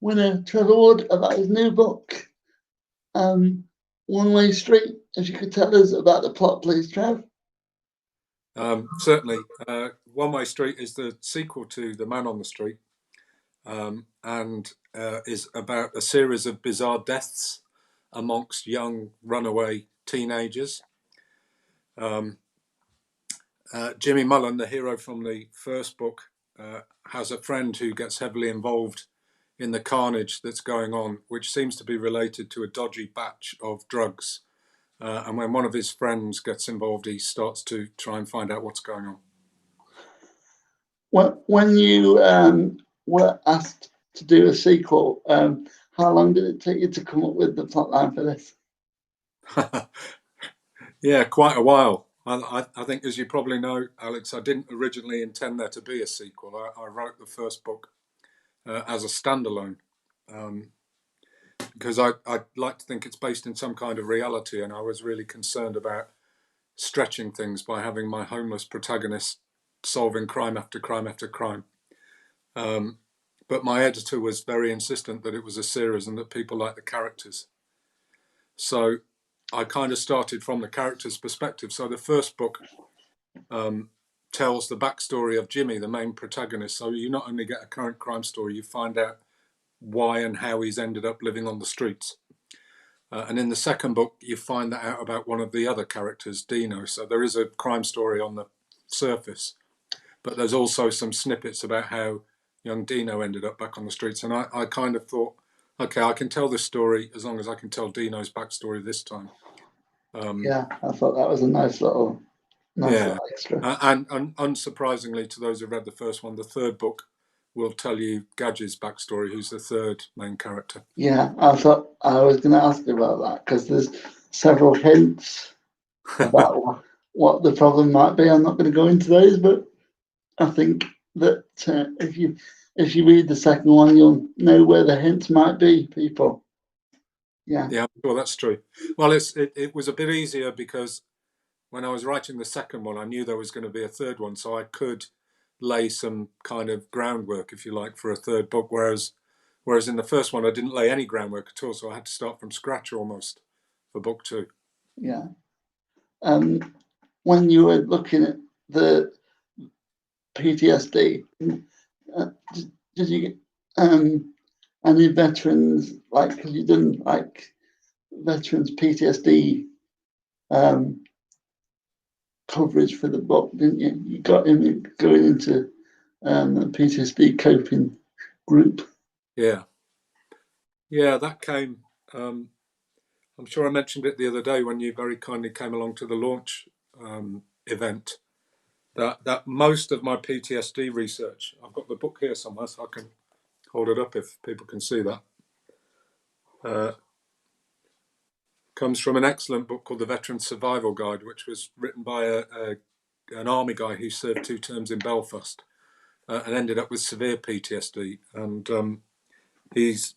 winner Trevor Wood about his new book, One Way Street. If you could tell us about the plot, please, Trev. Certainly. One Way Street is the sequel to The Man on the Street, and is about a series of bizarre deaths amongst young runaway teenagers. Jimmy Mullen, the hero from the first book, has a friend who gets heavily involved in the carnage that's going on, which seems to be related to a dodgy batch of drugs. And when one of his friends gets involved, he starts to try and find out what's going on. When you were asked to do a sequel, how long did it take you to come up with the plotline for this? Yeah, quite a while. I think, as you probably know, Alex, I didn't originally intend there to be a sequel. I wrote the first book as a standalone, because I like to think it's based in some kind of reality, and I was really concerned about stretching things by having my homeless protagonist solving crime after crime after crime. But my editor was very insistent that it was a series and that people like the characters. So I kind of started from the character's perspective. So the first book tells the backstory of Jimmy, the main protagonist. So you not only get a current crime story, you find out why and how he's ended up living on the streets. And in the second book, you find that out about one of the other characters, Dino. So there is a crime story on the surface, but there's also some snippets about how young Dino ended up back on the streets. And I kind of thought, okay, I can tell this story as long as I can tell Dino's backstory this time. Yeah, I thought that was a nice little extra. And unsurprisingly, to those who read the first one, the third book will tell you Gadget's backstory, who's the third main character. Yeah, I thought I was going to ask you about that because there's several hints about what the problem might be. I'm not going to go into those, but I think that if you read the second one, you'll know where the hints might be, people. Yeah. Yeah, well, that's true. Well, it was a bit easier because when I was writing the second one, I knew there was going to be a third one, so I could lay some kind of groundwork, if you like, for a third book. Whereas in the first one, I didn't lay any groundwork at all, so I had to start from scratch almost for book two. Yeah. When you were looking at the PTSD, did you get any veterans, like, have you done like veterans PTSD coverage for the book, didn't you? You got him going into a PTSD coping group. Yeah, that came. I'm sure I mentioned it the other day when you very kindly came along to the launch event. That most of my PTSD research, I've got the book here somewhere, so I can hold it up if people can see that. Comes from an excellent book called The Veteran Survival Guide, which was written by an army guy who served 2 terms in Belfast and ended up with severe PTSD. And he's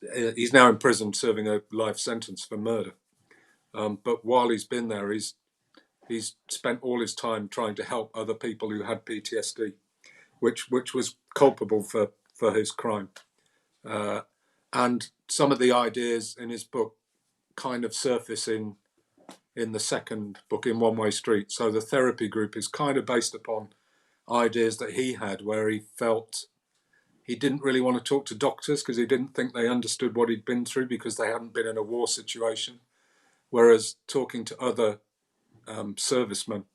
now in prison serving a life sentence for murder. But while he's been there, he's spent all his time trying to help other people who had PTSD, which was culpable for his crime. And some of the ideas in his book kind of surface in the second book, in One Way Street. So the therapy group is kind of based upon ideas that he had, where he felt he didn't really want to talk to doctors because he didn't think they understood what he'd been through because they hadn't been in a war situation. Whereas talking to other servicemen,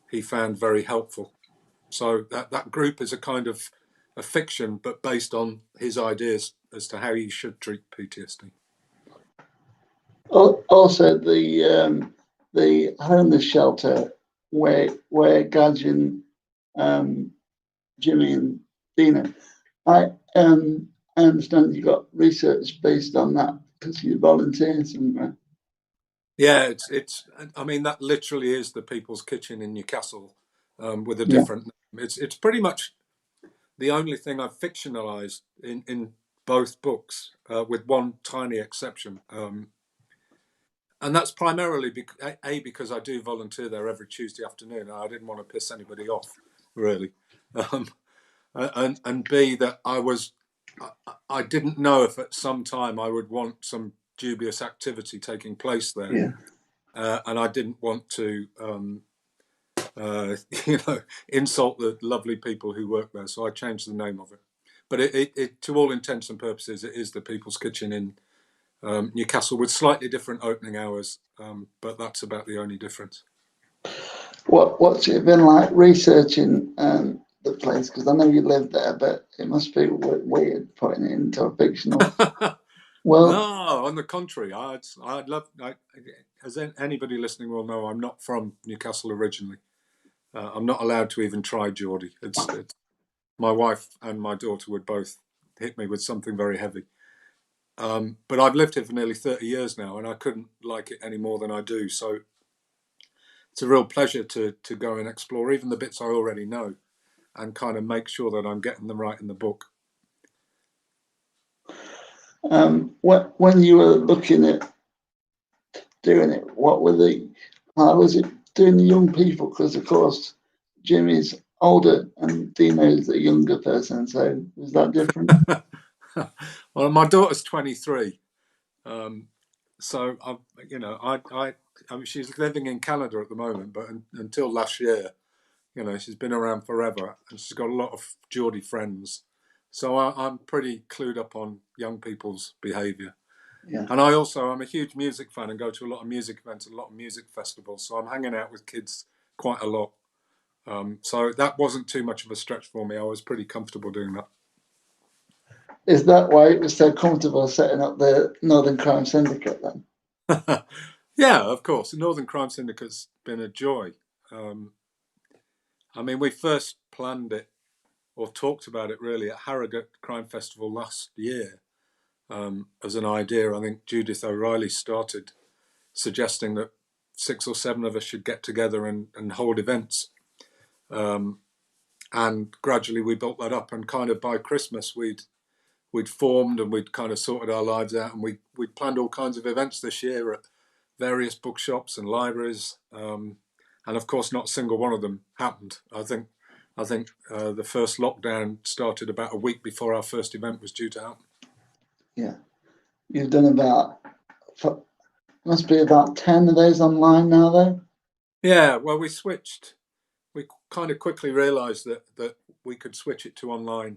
he found very helpful. So that group is a kind of a fiction, but based on his ideas as to how you should treat PTSD. Also, the homeless shelter where Gadget, Jimmy and Dina, I understand you got research based on that because you volunteered somewhere. Yeah, it's. I mean, that literally is the People's Kitchen in Newcastle, with a different name. It's pretty much the only thing I've fictionalized in both books, with one tiny exception. And that's primarily because I do volunteer there every Tuesday afternoon, and I didn't want to piss anybody off, really. And B, that I was I didn't know if at some time I would want some dubious activity taking place there, Yeah. and I didn't want to, insult the lovely people who work there. So I changed the name of it. But it to all intents and purposes, it is the People's Kitchen in Newcastle with slightly different opening hours, but that's about the only difference. What's it been like researching the place? Because I know you live there, but it must be weird putting it into a fictional. Well, No, on the contrary, I'd love. As anybody listening will know, I'm not from Newcastle originally. I'm not allowed to even try Geordie. It's my wife and my daughter would both hit me with something very heavy. But I've lived here for nearly 30 years now, and I couldn't like it any more than I do. So it's a real pleasure to go and explore even the bits I already know, and kind of make sure that I'm getting them right in the book. when you were looking at doing it, how was it doing the young people? Because of course, Jimmy's older and Dino's a younger person, so was that different? Well, my daughter's 23, so I mean, she's living in Canada at the moment, but until last year, she's been around forever, and she's got a lot of Geordie friends. So I'm pretty clued up on young people's behaviour. Yeah. And I'm a huge music fan and go to a lot of music events, a lot of music festivals. So I'm hanging out with kids quite a lot. So that wasn't too much of a stretch for me. I was pretty comfortable doing that. Is that why it was so comfortable setting up the Northern Crime Syndicate then? Yeah, of course. The Northern Crime Syndicate's been a joy. I mean, we first planned it or talked about it really at Harrogate Crime Festival last year as an idea. I think Judith O'Reilly started suggesting that 6 or 7 of us should get together and hold events. And gradually we built that up, and kind of by Christmas we'd formed and we'd kind of sorted our lives out, and we'd planned all kinds of events this year at various bookshops and libraries, and of course not a single one of them happened. I think the first lockdown started about a week before our first event was due to happen. Yeah, you've done must be about 10 of those online now, though. Yeah, well, we switched. We kind of quickly realised that we could switch it to online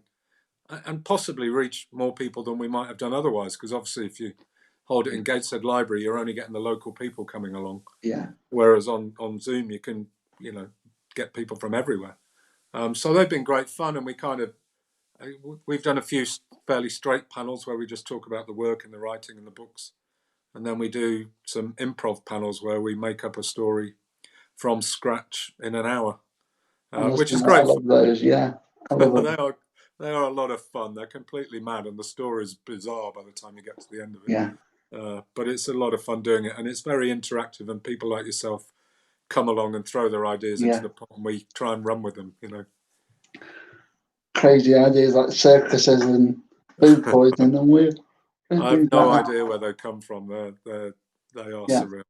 and possibly reach more people than we might have done otherwise. Because obviously, if you hold it in Gateshead Library, you're only getting the local people coming along. Yeah. Whereas on Zoom, you can get people from everywhere. So they've been great fun, and we've done a few fairly straight panels where we just talk about the work and the writing and the books, and then we do some improv panels where we make up a story from scratch in an hour, which is great. I love those. Yeah, I love them. They are a lot of fun. They're completely mad, and the story is bizarre by the time you get to the end of it. Yeah. But it's a lot of fun doing it, and it's very interactive. And people like yourself come along and throw their ideas into the pot, and we try and run with them. Crazy ideas like circuses and food poisoning, and weird. I have no idea where they come from. They are surreal.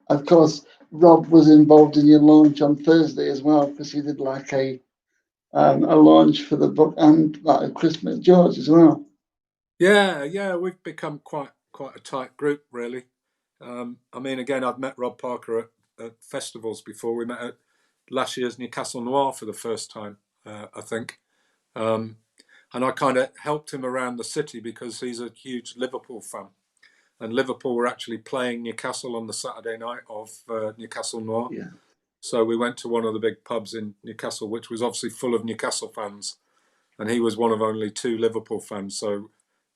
Of course, Rob was involved in your launch on Thursday as well, because he did like a launch for the book and like a Christmas George as well. Yeah, we've become quite a tight group, really. I mean, again, I've met Rob Parker at festivals before. We met at last year's Newcastle Noir for the first time, I think. And I kind of helped him around the city because he's a huge Liverpool fan. And Liverpool were actually playing Newcastle on the Saturday night of Newcastle Noir. Yeah. So we went to one of the big pubs in Newcastle, which was obviously full of Newcastle fans. And he was one of only 2 Liverpool fans. So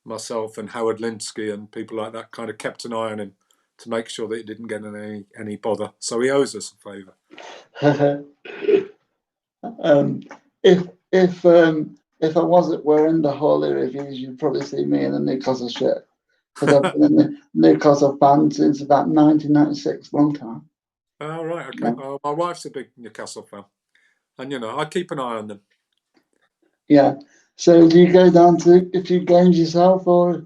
myself and Howard Linsky and people like that kind of kept an eye on him to make sure that he didn't get any bother. So he owes us a favour. If I wasn't wearing the Hawley reviews, you'd probably see me in a Newcastle shirt, because I've been a Newcastle fan since about 1996, long time. Oh, right, okay. Yeah. Well, my wife's a big Newcastle fan, and I keep an eye on them. Yeah. So do you go down to a few games yourself, or?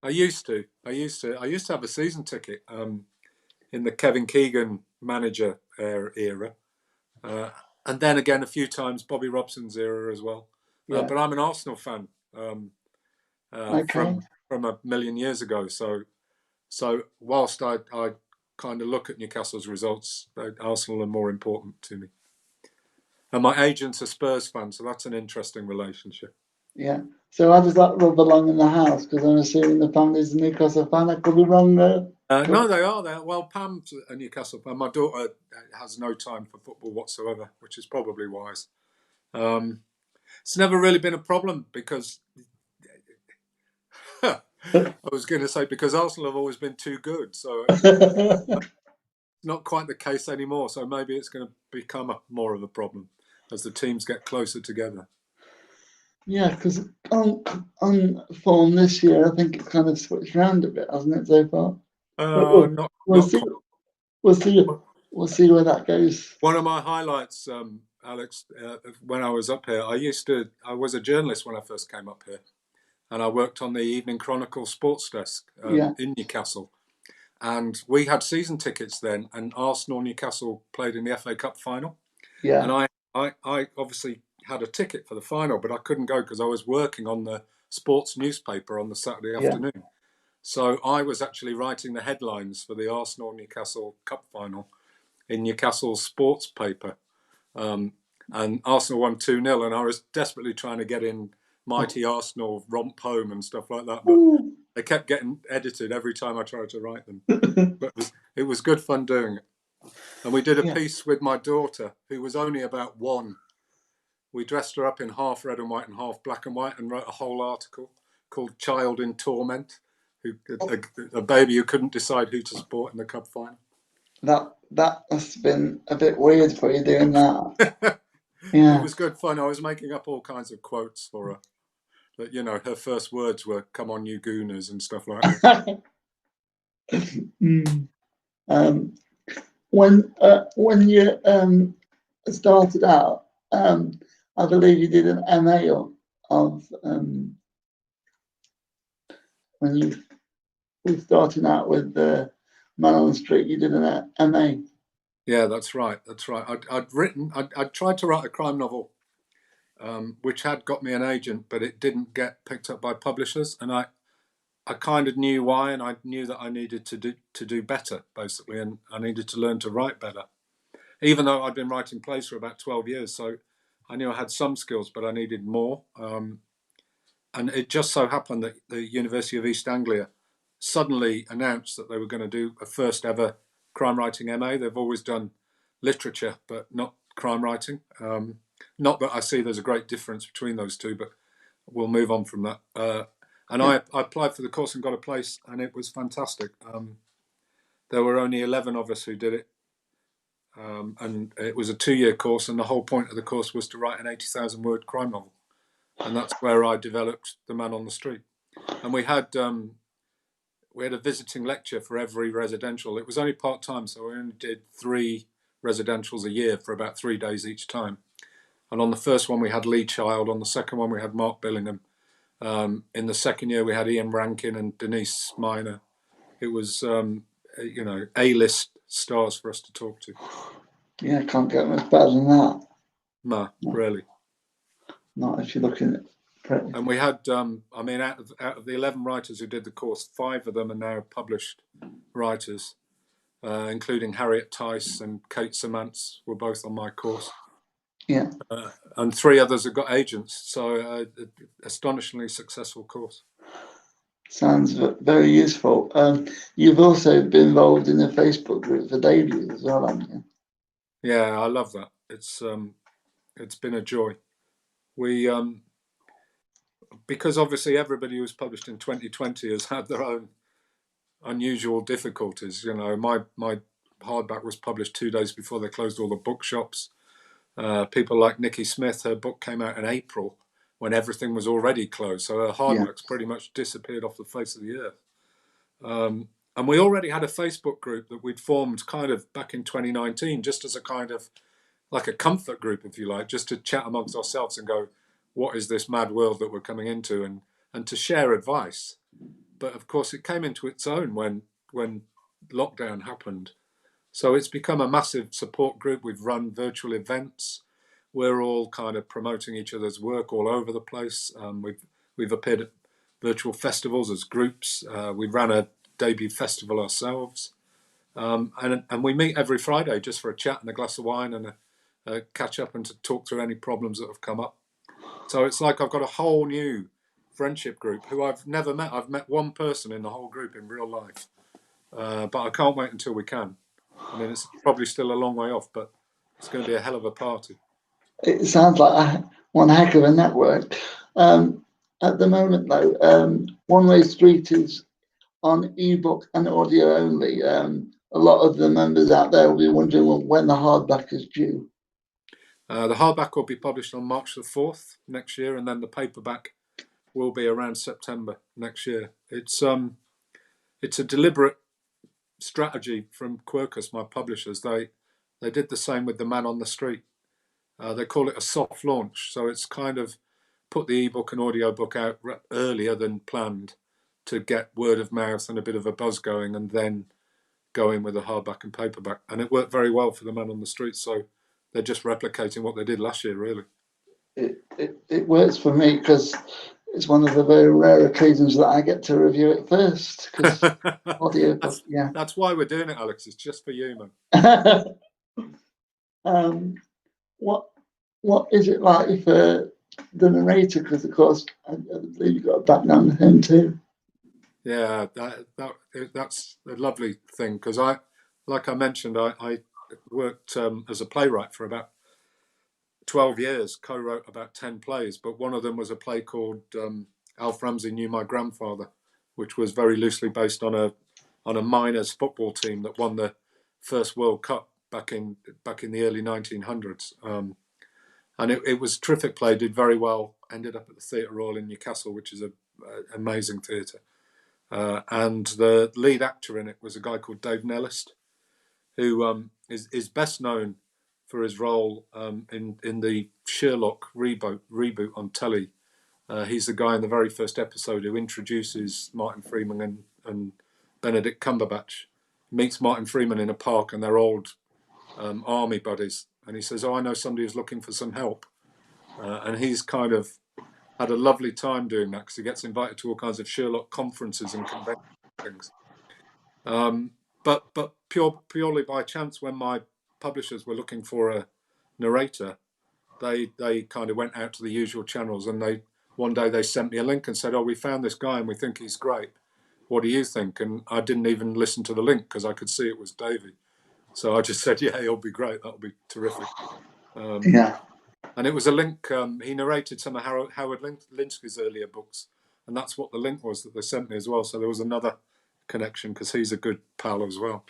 I used to have a season ticket in the Kevin Keegan manager era, and then again a few times Bobby Robson's era as well. Yeah. But I'm an Arsenal fan Okay. from a million years ago. So whilst I kind of look at Newcastle's results, Arsenal are more important to me. And my agent's a Spurs fan, so that's an interesting relationship. Yeah. So how does that rub along in the house? Because I'm assuming the family's a Newcastle fan. I could be wrong there. No, they are there. Well, Pam's a Newcastle fan. My daughter has no time for football whatsoever, which is probably wise. It's never really been a problem because I was going to say because Arsenal have always been too good, so it's not quite the case anymore. So maybe it's going to become more of a problem as the teams get closer together. Yeah, because on form this year, I think it's kind of switched around a bit, hasn't it, so far? But we'll see. Quite. We'll see where that goes. One of my highlights, Alex, when I was up here, I was a journalist when I first came up here, and I worked on the Evening Chronicle sports desk in Newcastle. And we had season tickets then, and Arsenal Newcastle played in the FA Cup final. Yeah. And I obviously had a ticket for the final, but I couldn't go because I was working on the sports newspaper on the Saturday afternoon. So I was actually writing the headlines for the Arsenal Newcastle Cup final in Newcastle's sports paper. And Arsenal won 2-0, and I was desperately trying to get in Mighty Arsenal romp home and stuff like that, but they kept getting edited every time I tried to write them. But it was good fun doing it. And we did a piece with my daughter, who was only about 1. We dressed her up in half red and white and half black and white and wrote a whole article called Child in Torment, a baby who couldn't decide who to support in the cup final. That must have been a bit weird for you doing that. It was good fun. I was making up all kinds of quotes for her. But, you know, her first words were, "Come on, you gooners," and stuff like that. When you started out, I believe you did an MA of when you were starting out with the Man on the Street. You did an MA. Yeah, that's right. That's right. I'd tried to write a crime novel, which had got me an agent, but it didn't get picked up by publishers, and I kind of knew why, and I knew that I needed to do better, basically, and I needed to learn to write better. Even though I'd been writing plays for about 12 years, so I knew I had some skills, but I needed more. And it just so happened that the University of East Anglia suddenly announced that they were going to do a first ever crime writing MA. They've always done literature, but not crime writing. Not that I see there's a great difference between those two, but we'll move on from that. I applied for the course and got a place, and it was fantastic. There were only 11 of us who did it. And it was a 2-year course, and the whole point of the course was to write an 80,000-word crime novel. And that's where I developed The Man on the Street. And we had a visiting lecture for every residential. It was only part-time, so we only did 3 residentials a year for about 3 days each time. And on the first one, we had Lee Child. On the second one, we had Mark Billingham. In the second year, we had Ian Rankin and Denise Miner. It was, A-list stars for us to talk to. Yeah, can't get much better than that. No, really. Not if you're looking at. And we had, out of the 11 writers who did the course, 5 of them are now published writers, including Harriet Tice and Kate Samantz were both on my course. Yeah. And 3 others have got agents. So astonishingly successful course. Sounds very useful. You've also been involved in the Facebook group for debuts as well, haven't you? Yeah, I love that. It's been a joy. We because obviously everybody who's published in 2020 has had their own unusual difficulties. You know, my hardback was published 2 days before they closed all the bookshops. People like Nikki Smith, her book came out in April when everything was already closed. So her hardback's pretty much disappeared off the face of the earth. And we already had a Facebook group that we'd formed kind of back in 2019, just as a kind of like a comfort group, if you like, just to chat amongst ourselves and go, what is this mad world that we're coming into, and to share advice. But of course, it came into its own when lockdown happened. So it's become a massive support group. We've run virtual events. We're all kind of promoting each other's work all over the place. We've appeared at virtual festivals as groups. We ran a debut festival ourselves. And we meet every Friday just for a chat and a glass of wine and a catch up and to talk through any problems that have come up. So it's like I've got a whole new friendship group who I've never met. I've met one person in the whole group in real life, but I can't wait until we can. I mean, it's probably still a long way off, but it's going to be a hell of a party. It sounds like one heck of a network. At the moment, though, One Way Street is on ebook and audio only. A lot of the members out there will be wondering when the hardback is due. The hardback will be published on March the 4th next year, and then the paperback will be around September next year. It's a deliberate strategy from Quercus, my publishers. They did the same with The Man on the Street. They call it a soft launch, so it's kind of put the ebook and audiobook out earlier than planned to get word of mouth and a bit of a buzz going, and then going with a hardback and paperback. And it worked very well for The Man on the Street, so they're just replicating what they did last year, really. It works for me because it's one of the very rare occasions that I get to review it first. Because audiobook, yeah. That's why we're doing it, Alex. It's just for you, man. What is it like for the narrator? Because of course, I believe you've got a background with him too. Yeah, that's a lovely thing because like I mentioned, I worked as a playwright for about 12 years, co-wrote about 10 plays, but one of them was a play called Alf Ramsey Knew My Grandfather, which was very loosely based on a miners football team that won the first World Cup back in the early 1900s. And it was a terrific play, did very well, ended up at the Theatre Royal in Newcastle, which is an amazing theatre. And the lead actor in it was a guy called Dave Nellist, who is best known for his role in the Sherlock reboot on telly. He's the guy in the very first episode who introduces Martin Freeman and Benedict Cumberbatch. Meets Martin Freeman in a park and they're old army buddies. And he says, "Oh, I know somebody who's looking for some help." And he's kind of had a lovely time doing that because he gets invited to all kinds of Sherlock conferences and conventions and things. But purely by chance, when my publishers were looking for a narrator, they kind of went out to the usual channels, and one day they sent me a link and said, "Oh, we found this guy and we think he's great. What do you think?" And I didn't even listen to the link because I could see it was Davey. So I just said, "Yeah, he'll be great. That'll be terrific." Yeah. And it was a link. He narrated some of Howard Linsky's earlier books, and that's what the link was that they sent me as well. So there was another connection because he's a good pal as well.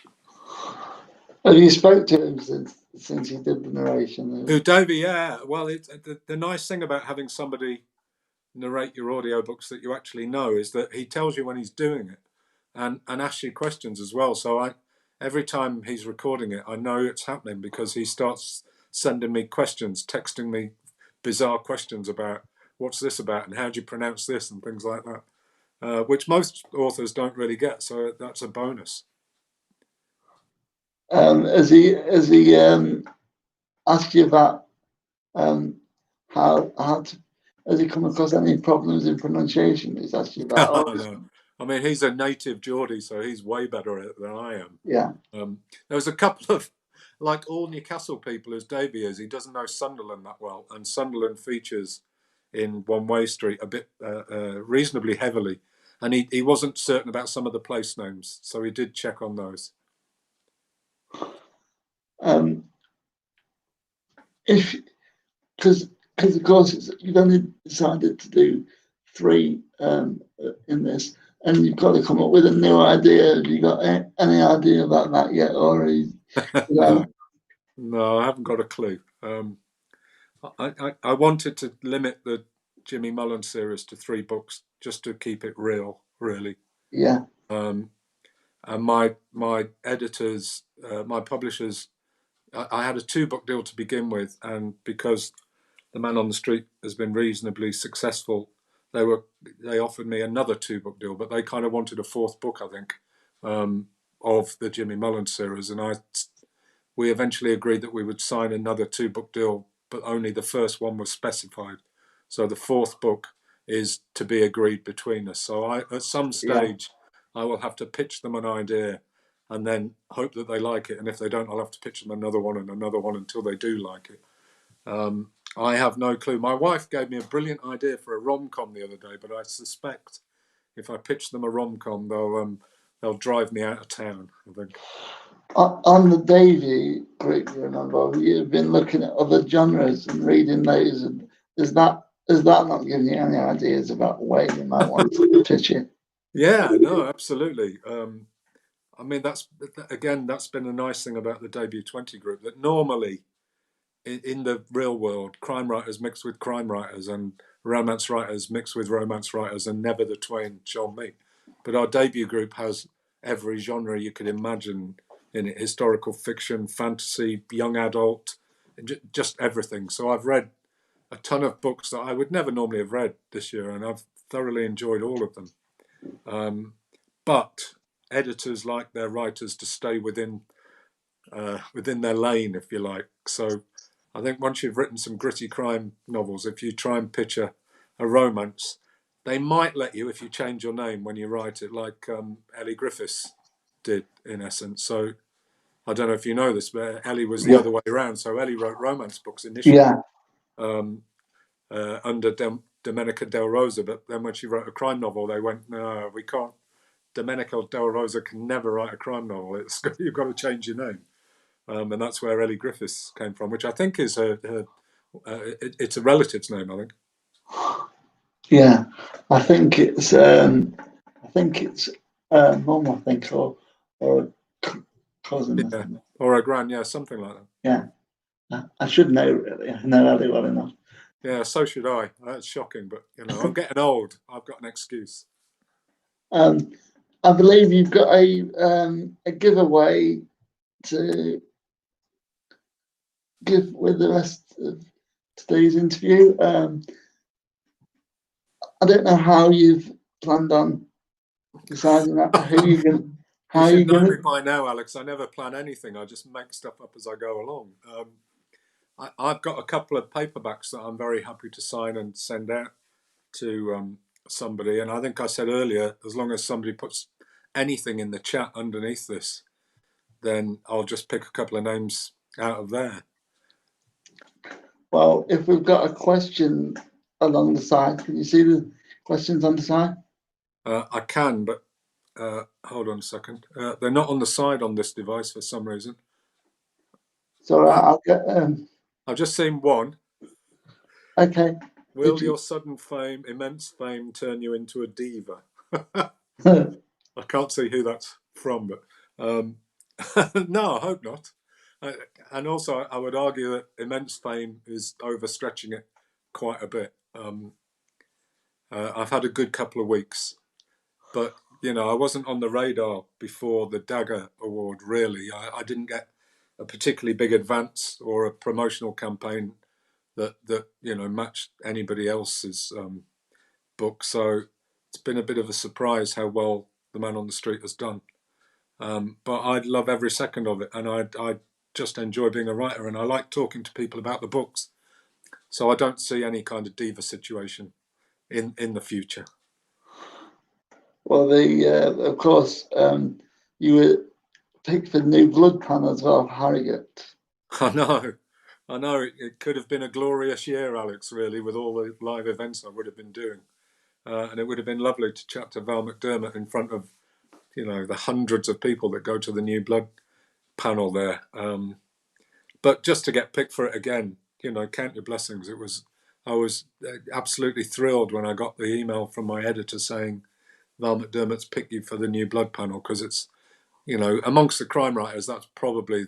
Have you spoke to him since he did the narration? Who, Davey? Yeah. Well, the nice thing about having somebody narrate your audiobooks that you actually know is that he tells you when he's doing it and asks you questions as well. So every time he's recording it, I know it's happening because he starts sending me questions, texting me bizarre questions about what's this about and how do you pronounce this and things like that, which most authors don't really get. So that's a bonus. Has he asked you about how to, has he come across any problems in pronunciation? He's asked you about. No. I mean, he's a native Geordie, so he's way better at it than I am. Yeah. There was a couple of, like all Newcastle people, as Davey is, he doesn't know Sunderland that well, and Sunderland features in One Way Street a bit reasonably heavily, and he wasn't certain about some of the place names, so he did check on those. Because of course you've only decided to do 3 in this, and you've got to come up with a new idea. Have you got any idea about that yet, or No, I haven't got a clue. I wanted to limit the Jimmy Mullen series to 3 books just to keep it real, really. Yeah. And my editors, my publishers, I had a 2-book deal to begin with, and because The Man on the Street has been reasonably successful, they offered me another 2-book deal, but they kind of wanted a 4th book, I think, of the Jimmy Mullen series, and we eventually agreed that we would sign another 2-book deal, but only the first one was specified. So the 4th book is to be agreed between us. So at some stage, I will have to pitch them an idea and then hope that they like it. And if they don't, I'll have to pitch them another one and another one until they do like it. I have no clue. My wife gave me a brilliant idea for a rom-com the other day, but I suspect if I pitch them a rom-com, they'll drive me out of town, I think. On the Davy group, remember, you've been looking at other genres and reading those, and is that not giving you any ideas about where you might want to pitch it? Yeah, no, absolutely. I mean, that's been a nice thing about the Debut 20 group, that normally in the real world, crime writers mix with crime writers and romance writers mix with romance writers, and never the twain shall meet. But our debut group has every genre you could imagine in it: historical fiction, fantasy, young adult, just everything. So I've read a ton of books that I would never normally have read this year, and I've thoroughly enjoyed all of them. But editors like their writers to stay within their lane, if you like. So I think once you've written some gritty crime novels, if you try and pitch a romance, they might let you if you change your name when you write it, like Ellie Griffiths did, in essence. So I don't know if you know this, but Ellie was the other way around. So Ellie wrote romance books initially under Domenica Del Rosa, but then when she wrote a crime novel, they went, no, we can't. Domenica Del Rosa can never write a crime novel. You've got to change your name. And that's where Ellie Griffiths came from, which I think is it's a relative's name, I think. Yeah, I think it's mum, I think, or a cousin. Yeah, or a gran, yeah, something like that. Yeah, I should know, really. I know Ellie well enough. Yeah, so should I. That's shocking, but I'm getting old. I've got an excuse. I believe you've got a giveaway to give with the rest of today's interview. I don't know how you've planned on deciding that, who you can. You should know me by now, Alex. I never plan anything. I just make stuff up as I go along. I've got a couple of paperbacks that I'm very happy to sign and send out to somebody. And I think I said earlier, as long as somebody puts anything in the chat underneath this, then I'll just pick a couple of names out of there. Well, if we've got a question along the side, can you see the questions on the side? I can, but hold on a second. They're not on the side on this device for some reason. So I'll get. I've just seen one. Okay. Will your sudden fame, immense fame, turn you into a diva? I can't see who that's from, but no, I hope not. And also, I would argue that immense fame is overstretching it quite a bit. I've had a good couple of weeks, but I wasn't on the radar before the Dagger Award. Really, I didn't get a particularly big advance or a promotional campaign that matched anybody else's book. So it's been a bit of a surprise how well The Man on the Street has done. But I love every second of it, and I just enjoy being a writer, and I like talking to people about the books. So I don't see any kind of diva situation in the future. Well, of course, you were picked for the New Blood panel as well, Harrogate. I know. It could have been a glorious year, Alex, really, with all the live events I would have been doing. And it would have been lovely to chat to Val McDermott in front of, the hundreds of people that go to the New Blood panel there. But just to get picked for it again, count your blessings. I was absolutely thrilled when I got the email from my editor saying Val McDermott's picked you for the New Blood panel, because it's, amongst the crime writers, that's probably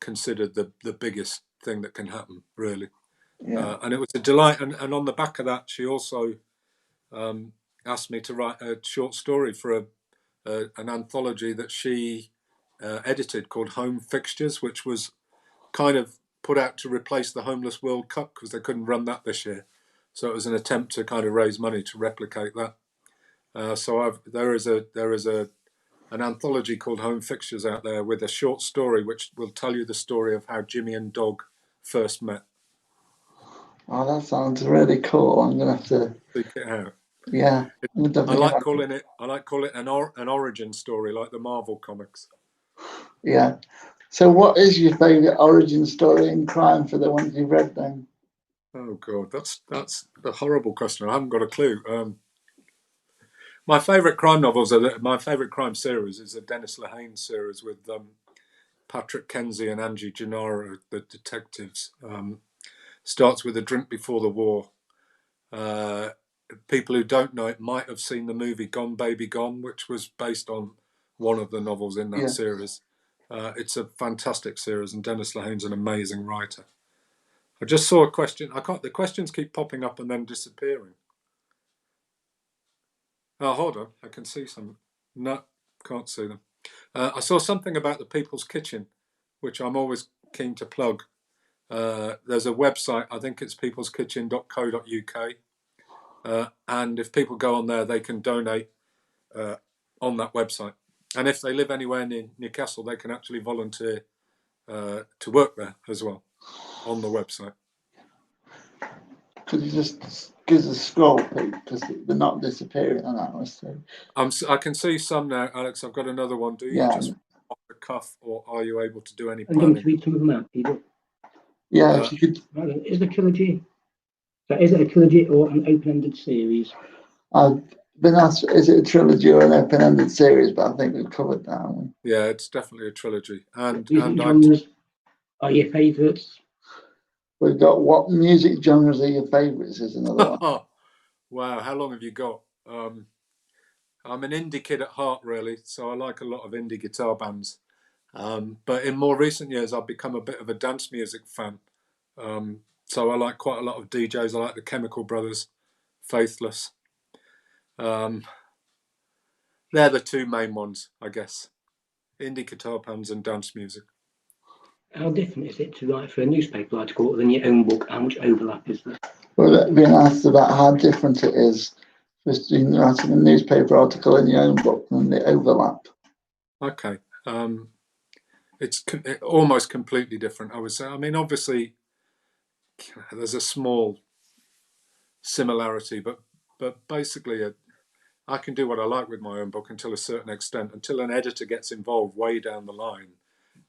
considered the biggest thing that can happen, really. Yeah. And it was a delight. And on the back of that, she also asked me to write a short story for an anthology that she edited called Home Fixtures, which was kind of put out to replace the Homeless World Cup because they couldn't run that this year. So it was an attempt to kind of raise money to replicate that. So there is an anthology called Home Fixtures out there with a short story which will tell you the story of how Jimmy and Dog first met. Oh, that sounds really cool. I'm gonna have to. Seek it out. Yeah, I'm I definitely like gonna have to. calling it. I like call it an origin story, like the Marvel comics. Yeah. So, what is your favourite origin story in crime for the ones you've read then? Oh God, that's a horrible question. I haven't got a clue. My favourite crime novels are my favourite crime series is the Dennis Lehane series with Patrick Kenzie and Angie Gennaro, the detectives. Starts with A Drink Before the War. Uh, People who don't know it might have seen the movie Gone Baby Gone, which was based on one of the novels in that Yeah. series. It's a fantastic series, and Dennis Lehane's an amazing writer. I just saw a question. I can't. The questions keep popping up and then disappearing. Oh, hold on. I can see some. No, can't see them. I saw something about the People's Kitchen, which I'm always keen to plug. There's a website. I think it's people'skitchen.co.uk. And if people go on there, they can donate uh, on that website. And if they live anywhere near Newcastle, they can actually volunteer to work there as well on the website. Could you just give us a scroll, Pete? Because they're not disappearing on that one. So, I can see some now, Alex. I've got another one. Do you yeah, just off the cuff, or are you able to do any I'm going to planning? read some of them out, people. yeah. If you could, Is the trilogy? So is it a trilogy or an open-ended series? I've been asked, is it a trilogy or an open-ended series? But I think we've covered that, haven't we? Yeah, it's definitely a trilogy. Music genres are your favourites? We've got what music genres are your favourites is another one. Wow, how long have you got? I'm an indie kid at heart, really, so I like a lot of indie guitar bands. But in more recent years, I've become a bit of a dance music fan. So I like quite a lot of DJs. I like the Chemical Brothers, Faithless. Um, they're the two main ones, I guess. Indie guitar bands and dance music. How different is it to write for a newspaper article than your own book? How much overlap is there? We're being asked about how different it is between writing a newspaper article in your own book and the overlap. Okay. It's almost completely different, I would say. I mean, obviously, there's a small similarity, but basically, I can do what I like with my own book until a certain extent. Until an editor gets involved way down the line,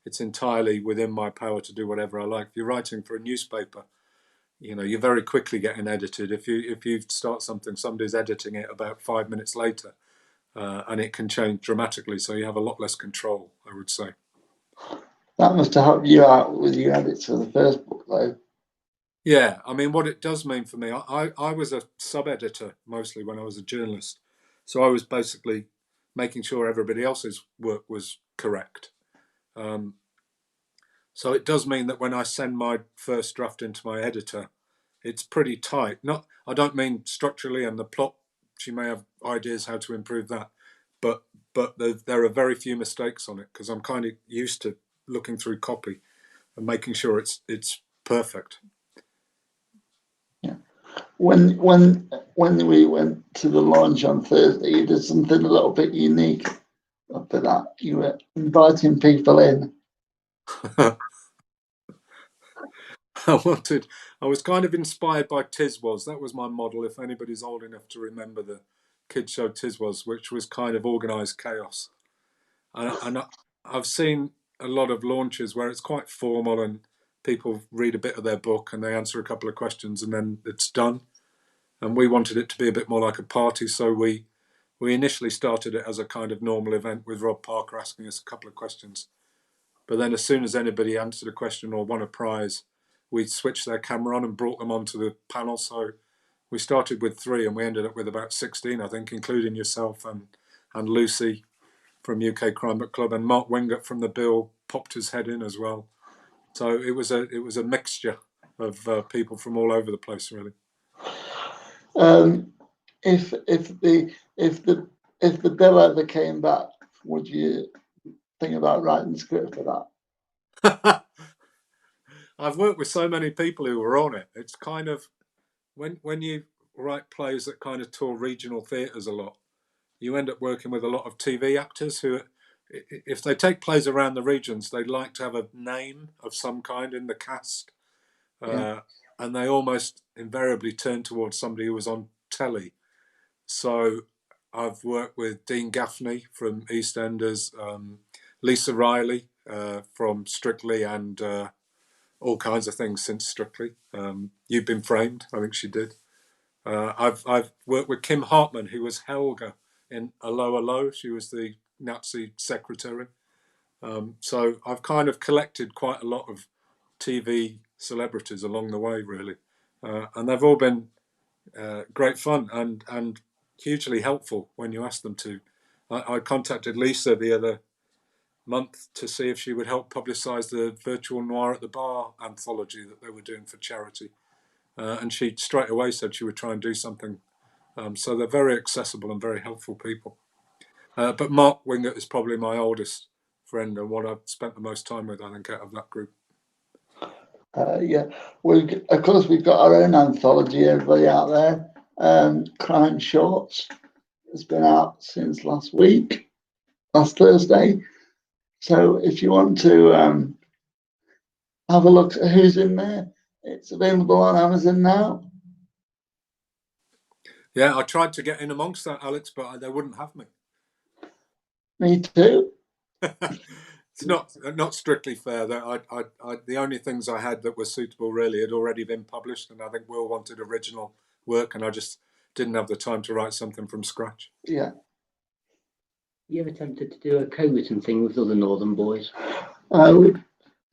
it's entirely within my power to do whatever I like. If you're writing for a newspaper, you're very quickly getting edited. If you start something, somebody's editing it about 5 minutes later, and it can change dramatically. So you have a lot less control, I would say. That must have helped you out with your edits for the first book, though. Yeah, I mean, what it does mean for me, I was a sub-editor mostly when I was a journalist. So I was basically making sure everybody else's work was correct. So it does mean that when I send my first draft into my editor, it's pretty tight. I don't mean structurally and the plot. She may have ideas how to improve that, but there are very few mistakes on it because I'm kind of used to looking through copy and making sure it's perfect. Yeah. When we went to the launch on Thursday, you did something a little bit unique for that. You were inviting people in. I was kind of inspired by Tiswas. That was my model. If anybody's old enough to remember the kids show Tiswas, which was kind of organised chaos. And I've seen a lot of launches where it's quite formal and people read a bit of their book and they answer a couple of questions and then it's done. And we wanted it to be a bit more like a party, so we initially started it as a kind of normal event with Rob Parker asking us a couple of questions. But then as soon as anybody answered a question or won a prize, we switched their camera on and brought them onto the panel. So we started with 3 and we ended up with about 16, I think, including yourself and Lucy from UK Crime Book Club, and Mark Wingott from the Bill popped his head in as well. So it was a mixture of people from all over the place, really. If the bill ever came back, would you think about writing the script for that? I've worked with so many people who were on it. It's kind of when you write plays that kind of tour regional theatres a lot, you end up working with a lot of TV actors who, if they take plays around the regions, they'd like to have a name of some kind in the cast. Yeah. and they almost invariably turn towards somebody who was on telly. So I've worked with Dean Gaffney from EastEnders, Lisa Riley from Strictly, and all kinds of things since Strictly. You've Been Framed, I think she did. I've worked with Kim Hartman, who was Helga in Allo Allo. She was the Nazi secretary. So I've kind of collected quite a lot of TV celebrities along the way, really, and they've all been great fun and hugely helpful when you ask them to. I contacted Lisa the other month to see if she would help publicise the Virtual Noir at the Bar anthology that they were doing for charity, and she straight away said she would try and do something. So they're very accessible and very helpful people. But Mark Wingert is probably my oldest friend and what I've spent the most time with, I think, out of that group. Yeah, of course we've got our own anthology, everybody out there. Crime Shorts has been out since last Thursday. So if you want to have a look at who's in there, it's available on Amazon now. Yeah, I tried to get in amongst that, Alex, but they wouldn't have me. Me too. It's not strictly fair. That the only things I had that were suitable really had already been published, and I think Will wanted original work, and I just didn't have the time to write something from scratch. Yeah. You ever tempted to do a co-written thing with other Northern boys? We've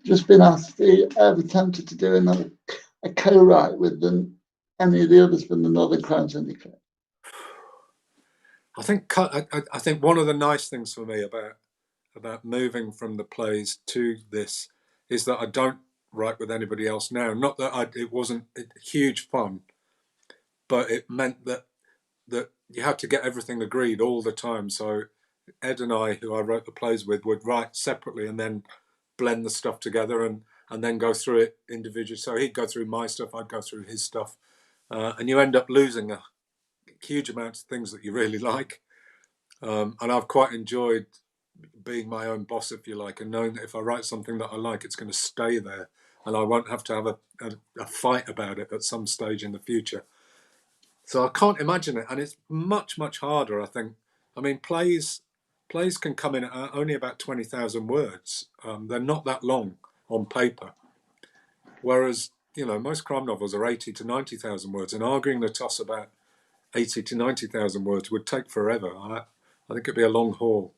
just been asked, ever tempted to do a co-write with any of the others from the Northern Crime Syndicate? I think one of the nice things for me about moving from the plays to this is that I don't write with anybody else now. Not that it wasn't huge fun, but it meant that you had to get everything agreed all the time. So Ed and I, who I wrote the plays with, would write separately and then blend the stuff together and then go through it individually. So he'd go through my stuff, I'd go through his stuff, and you end up losing a huge amount of things that you really like. And I've quite enjoyed being my own boss, if you like, and knowing that if I write something that I like, it's going to stay there and I won't have to have a fight about it at some stage in the future. So I can't imagine it, and it's much, much harder, I think. I mean, plays can come in at only about 20,000 words. They're not that long on paper, whereas most crime novels are 80 to 90,000 words, and arguing the toss about 80 to 90,000 words would take forever. I think it'd be a long haul.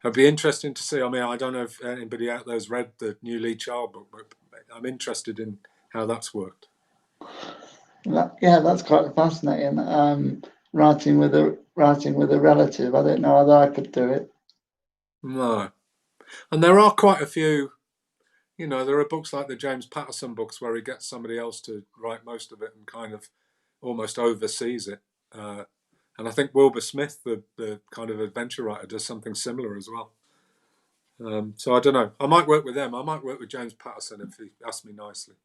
It'd be interesting to see. I mean, I don't know if anybody out there's read the new Lee Child book, but I'm interested in how that's worked. Yeah, that's quite fascinating. Writing with a relative. I don't know whether I could do it. No, and there are quite a few. There are books like the James Patterson books where he gets somebody else to write most of it and kind of almost oversees it. And I think Wilbur Smith, the kind of adventure writer, does something similar as well. So I don't know. I might work with them. I might work with James Patterson if he asks me nicely.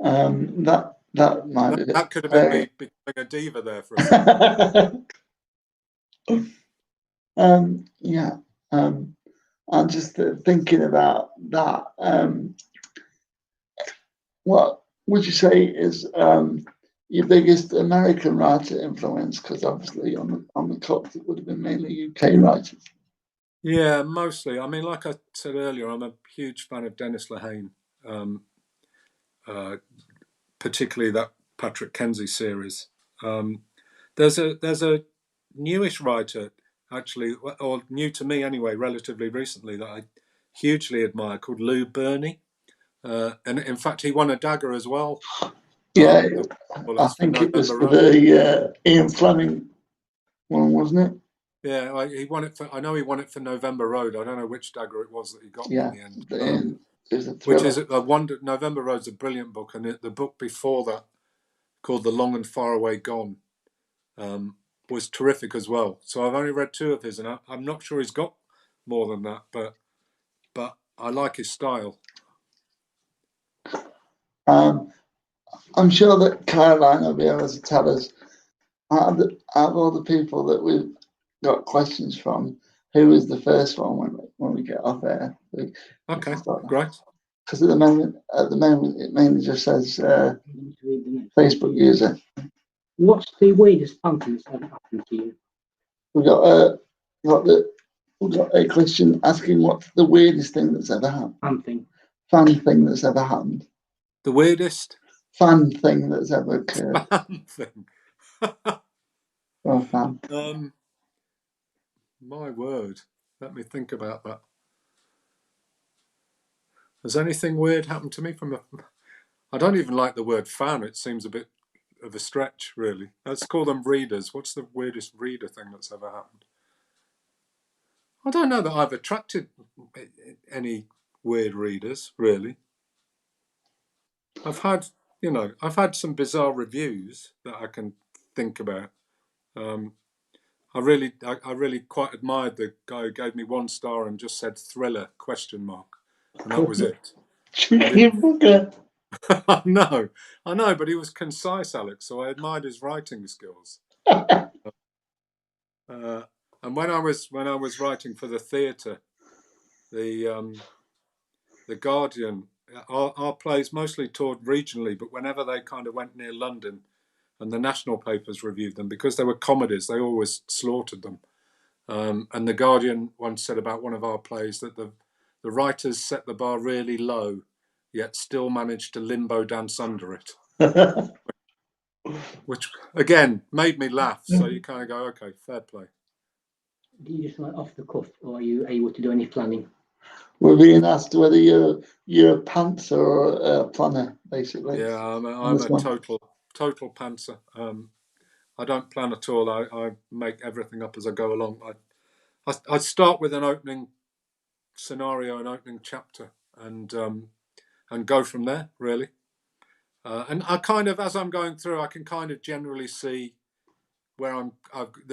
That might be. That could have been me becoming a diva there for a second. Yeah. I'm just thinking about that. What would you say is your biggest American writer influence? Because obviously on the Cops it would have been mainly UK writers. Yeah, mostly. I mean, like I said earlier, I'm a huge fan of Dennis Lehane, particularly that Patrick Kenzie series. There's a newish writer, actually, or new to me anyway, relatively recently, that I hugely admire, called Lou Burney. And in fact, he won a Dagger as well. Yeah, I think it was for the Ian Fleming one, wasn't it? Yeah, he won it for. I know he won it for November Road. I don't know which Dagger it was that he got in the end. Which is a wonder. November Road's a brilliant book, and the book before that, called The Long and Far Away Gone, was terrific as well. So I've only read 2 of his, and I'm not sure he's got more than that, but I like his style. I'm sure that Caroline will be able to tell us, out of all the people that we've got questions from, who was the first one when we get off air. Okay, great. Because at the moment, it mainly just says Facebook user. What's the weirdest something that's ever happened to you? We've got a question asking what's the weirdest thing that's ever happened. Fan thing that's ever happened. The weirdest fan thing that's ever occurred. fan thing. Or fan. My word. Let me think about that. Has anything weird happened to me I don't even like the word fan. It seems a bit of a stretch, really. Let's call them readers. What's the weirdest reader thing that's ever happened? I don't know that I've attracted any weird readers, really. I've had some bizarre reviews that I can think about. I really quite admired the guy who gave me 1 star and just said thriller ? And that was it. I know, but he was concise, Alex. So I admired his writing skills. And when I was writing for the theatre, the Guardian, our plays mostly toured regionally, but whenever they kind of went near London, and the national papers reviewed them because they were comedies, they always slaughtered them. And the Guardian once said about one of our plays that the writers set the bar really low, yet still managed to limbo dance under it. Which, again, made me laugh. So you kind of go, okay, fair play. Do you just like off the cuff, or are you able to do any planning? We're being asked whether you're a pantser or a planner, basically. Yeah, I'm a total pantser. I don't plan at all. I make everything up as I go along. I start with an opening scenario, an opening chapter, and go from there, really. And I kind of, as I'm going through, I can kind of generally see where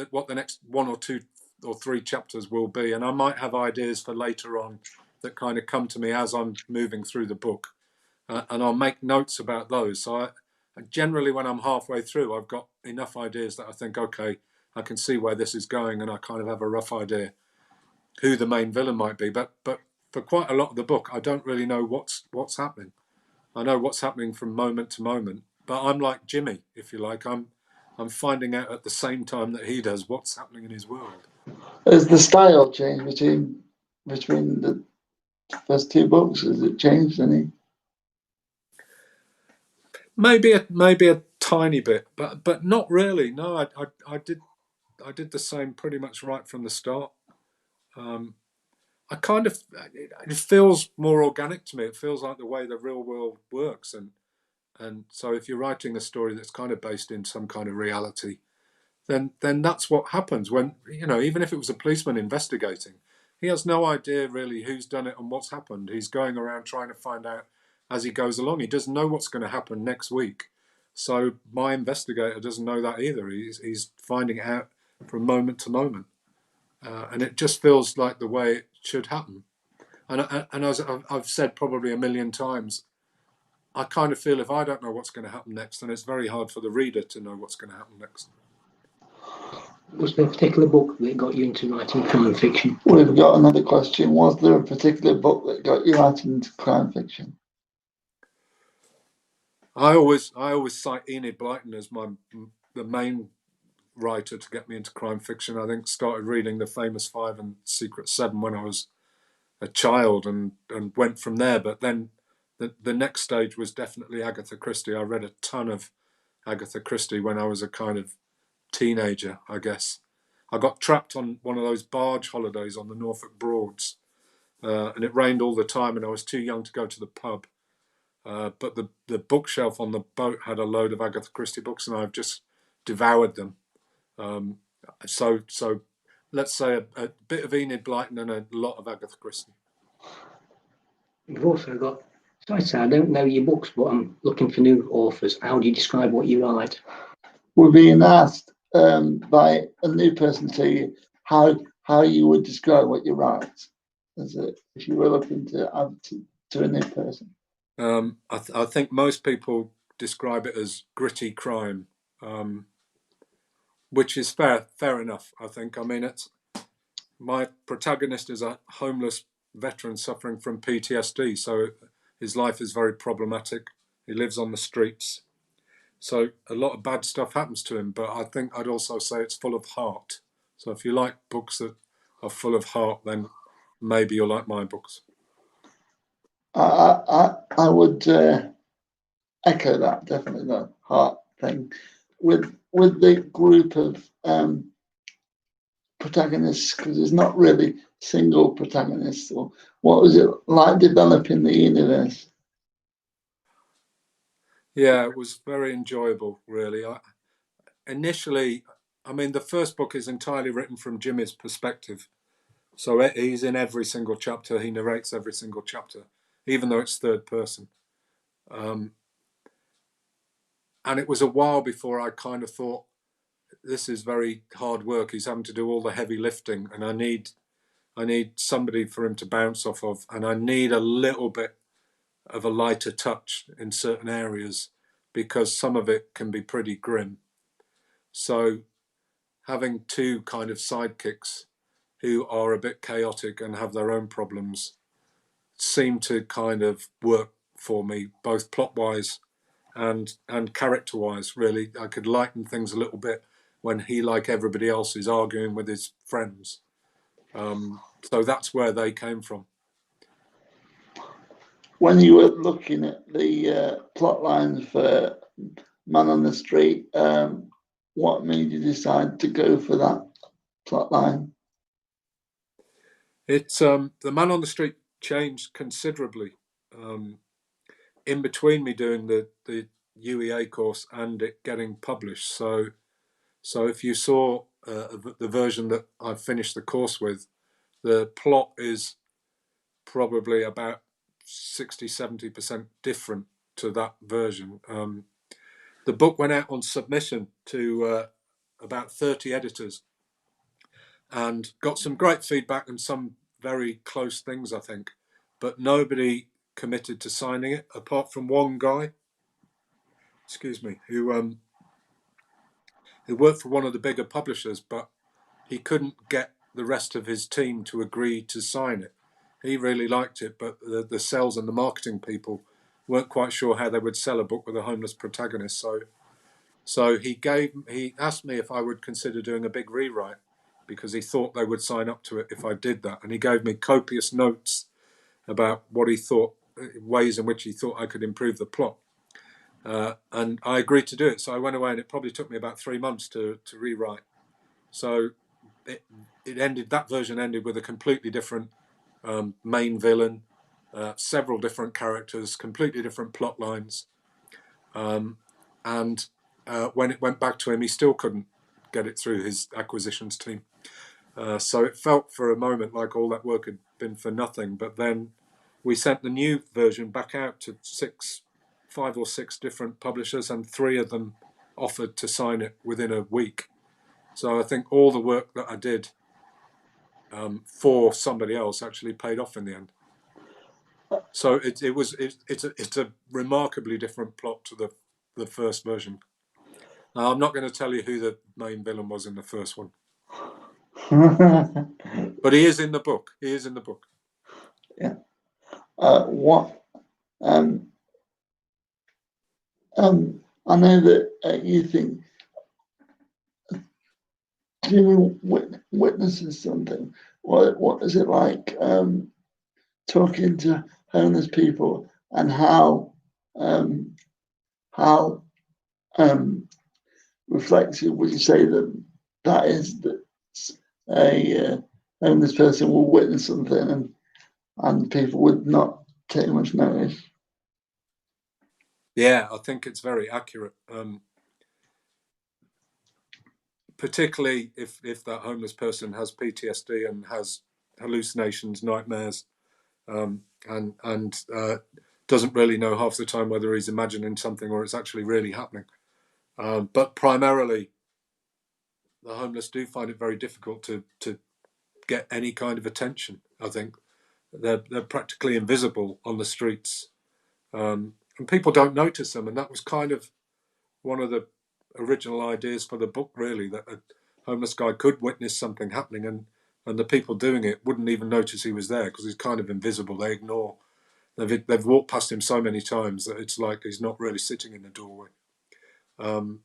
what the next 1 or 2 or 3 chapters will be, and I might have ideas for later on that kind of come to me as I'm moving through the book, and I'll make notes about those. So generally, when I'm halfway through, I've got enough ideas that I think, okay, I can see where this is going, and I kind of have a rough idea who the main villain might be. But for quite a lot of the book, I don't really know what's happening. I know what's happening from moment to moment, but I'm like Jimmy, if you like. I'm finding out at the same time that he does what's happening in his world. Has the style changed between the first 2 books? Has it changed any? Maybe a tiny bit, but not really. No, I did the same pretty much right from the start. I kind of, it feels more organic to me. It feels like the way the real world works, and so if you're writing a story that's kind of based in some kind of reality, then that's what happens when, even if it was a policeman investigating, he has no idea really who's done it and what's happened. He's going around trying to find out as he goes along. He doesn't know what's going to happen next week. So my investigator doesn't know that either. He's finding out from moment to moment. And it just feels like the way it should happen. And as I've said probably a million times, I kind of feel if I don't know what's going to happen next, then it's very hard for the reader to know what's going to happen next. Was there a particular book that got you into writing crime fiction? We've got another question. Was there a particular book that got you writing into crime fiction? I always cite Enid Blyton as the main writer to get me into crime fiction. I think started reading The Famous Five and Secret Seven when I was a child and went from there. But then the next stage was definitely Agatha Christie. I read a ton of Agatha Christie when I was a kind of teenager, I guess. I got trapped on one of those barge holidays on the Norfolk Broads, and it rained all the time, and I was too young to go to the pub. But the bookshelf on the boat had a load of Agatha Christie books, and I've just devoured them. So let's say a bit of Enid Blyton and a lot of Agatha Christie. You've also got, so I say, I don't know your books, but I'm looking for new authors. How do you describe what you write? We're being asked by a new person to you how you would describe what you write, if you were looking to add to a new person. I think most people describe it as gritty crime, which is fair enough, I think. I mean, my protagonist is a homeless veteran suffering from PTSD, so his life is very problematic. He lives on the streets. So a lot of bad stuff happens to him, but I think I'd also say it's full of heart. So if you like books that are full of heart, then maybe you'll like my books. I would echo that, definitely, the heart thing. With the group of protagonists, because there's not really single protagonists. Or what was it like developing the universe? Yeah, it was very enjoyable, really. Initially, I mean, the first book is entirely written from Jimmy's perspective. So he's in every single chapter. He narrates every single chapter, even though it's third person. And it was a while before I kind of thought, this is very hard work. He's having to do all the heavy lifting, and I need somebody for him to bounce off of, and I need a little bit of a lighter touch in certain areas because some of it can be pretty grim. So having two kind of sidekicks who are a bit chaotic and have their own problems seemed to kind of work for me, both plot-wise and character-wise, really. I could lighten things a little bit when he, like everybody else, is arguing with his friends. So that's where they came from. When you were looking at the plot lines for Man on the Street, what made you decide to go for that plot line? It's the Man on the Street changed considerably in between me doing the UEA course and it getting published. So if you saw the version that I finished the course with, the plot is probably about 60-70% different to that version. The book went out on submission to about 30 editors and got some great feedback and some very close things, I think, but nobody committed to signing it apart from one guy, who worked for one of the bigger publishers, but he couldn't get the rest of his team to agree to sign it. He really liked it, but the sales and the marketing people weren't quite sure how they would sell a book with a homeless protagonist. So he asked me if I would consider doing a big rewrite because he thought they would sign up to it if I did that. And he gave me copious notes about what he thought, ways in which he thought I could improve the plot. And I agreed to do it. So I went away, and it probably took me about 3 months to rewrite. So it ended. That version ended with a completely different main villain, several different characters, completely different plot lines. And when it went back to him, he still couldn't get it through his acquisitions team. So it felt for a moment like all that work had been for nothing. But then we sent the new version back out to 5 or 6 different publishers, and 3 of them offered to sign it within a week. So I think all the work that I did for somebody else actually paid off in the end. So it's a remarkably different plot to the first version. Now, I'm not going to tell you who the main villain was in the first one, but he is in the book. Yeah. What? I know that you think Jimmy witnesses something. What is it like talking to homeless people, and how reflexive would you say that is, that a homeless person will witness something and people would not take much notice? Yeah, I think it's very accurate. Particularly if that homeless person has PTSD and has hallucinations, nightmares, and doesn't really know half the time whether he's imagining something or it's actually really happening. But primarily, the homeless do find it very difficult to get any kind of attention. I think they're practically invisible on the streets, and people don't notice them. And that was kind of one of the original ideas for the book, really, that a homeless guy could witness something happening, and the people doing it wouldn't even notice he was there because he's kind of invisible. They ignore they've walked past him so many times that it's like he's not really sitting in the doorway. And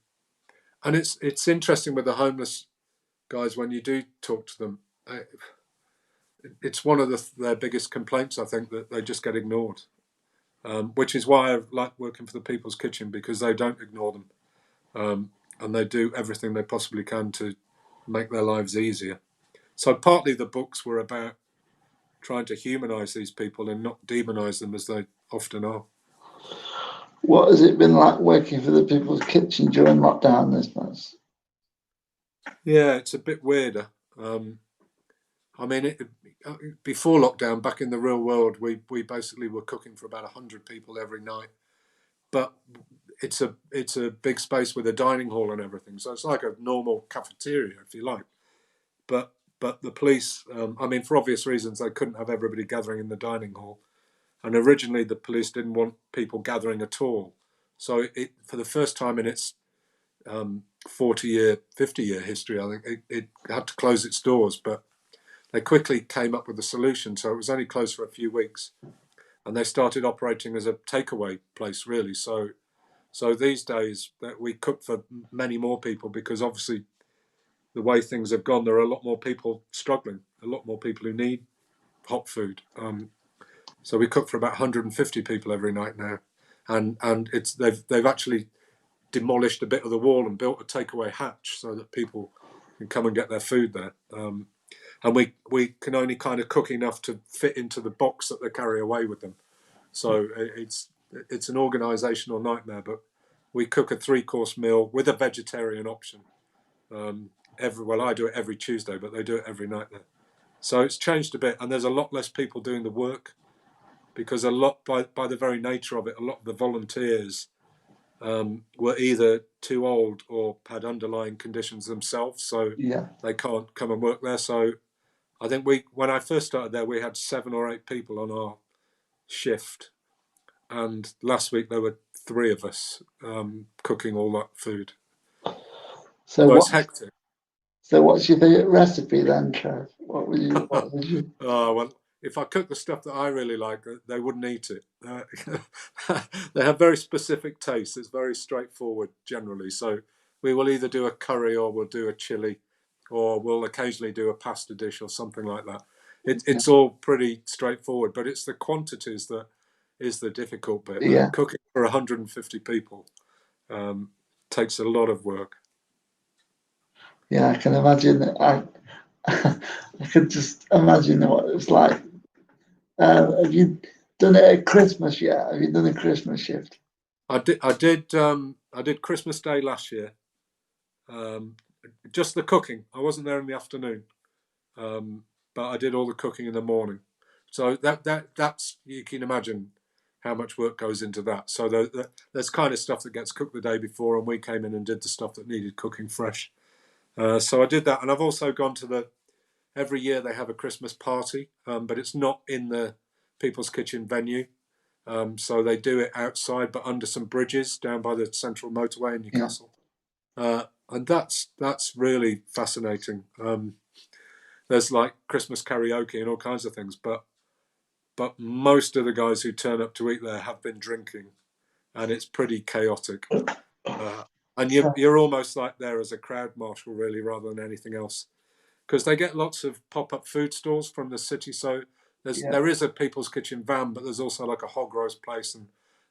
it's interesting with the homeless guys when you do talk to them. It's one of their biggest complaints, I think, that they just get ignored. Which is why I like working for the People's Kitchen, because they don't ignore them, and they do everything they possibly can to make their lives easier. So partly the books were about trying to humanise these people and not demonise them as they often are. What has it been like working for the People's Kitchen during lockdown this month? Yeah, it's a bit weirder. I mean, before lockdown, back in the real world, we basically were cooking for about 100 people every night. But it's a big space with a dining hall and everything, so it's like a normal cafeteria, if you like. But the police, I mean, for obvious reasons, they couldn't have everybody gathering in the dining hall. And originally, the police didn't want people gathering at all. So it for the first time in its 40-year, 50-year history, I think it had to close its doors. But they quickly came up with a solution. So it was only closed for a few weeks. And they started operating as a takeaway place, really. So these days that we cook for many more people, because obviously the way things have gone, there are a lot more people struggling, a lot more people who need hot food. So we cook for about 150 people every night now, and they've actually demolished a bit of the wall and built a takeaway hatch so that people can come and get their food there. And we can only kind of cook enough to fit into the box that they carry away with them. So it's an organisational nightmare, but we cook a 3-course meal with a vegetarian option. I do it every Tuesday, but they do it every night there. So it's changed a bit, and there's a lot less people doing the work, because a lot, by the very nature of it, a lot of the volunteers were either too old or had underlying conditions themselves, so they can't come and work there. So I think when I first started there, we had 7 or 8 people on our shift, and last week there were 3 of us cooking all that food. So it's hectic. So what's your favourite recipe then, Trev? What would you? Oh, well, if I cook the stuff that I really like, they wouldn't eat it. They have very specific tastes. It's very straightforward generally. So we will either do a curry, or we'll do a chili, or we'll occasionally do a pasta dish or something like that. It's all pretty straightforward, but it's the quantities that is the difficult bit. Yeah. Cooking for 150 people takes a lot of work. Yeah, I can imagine. I could just imagine what it's like. Have you done it at Christmas yet? Have you done a Christmas shift? I did Christmas Day last year. Just the cooking. I wasn't there in the afternoon, but I did all the cooking in the morning. So that's, you can imagine how much work goes into that. So there's kind of stuff that gets cooked the day before, and we came in and did the stuff that needed cooking fresh. So I did that, and I've also gone to every year they have a Christmas party, but it's not in the People's Kitchen venue. So they do it outside, but under some bridges down by the central motorway in Newcastle. And that's really fascinating. There's like Christmas karaoke and all kinds of things, but most of the guys who turn up to eat there have been drinking, and it's pretty chaotic. And you're almost like there as a crowd marshal, really, rather than anything else, because they get lots of pop-up food stalls from the city. So there is a People's Kitchen van, but there's also like a hog roast place and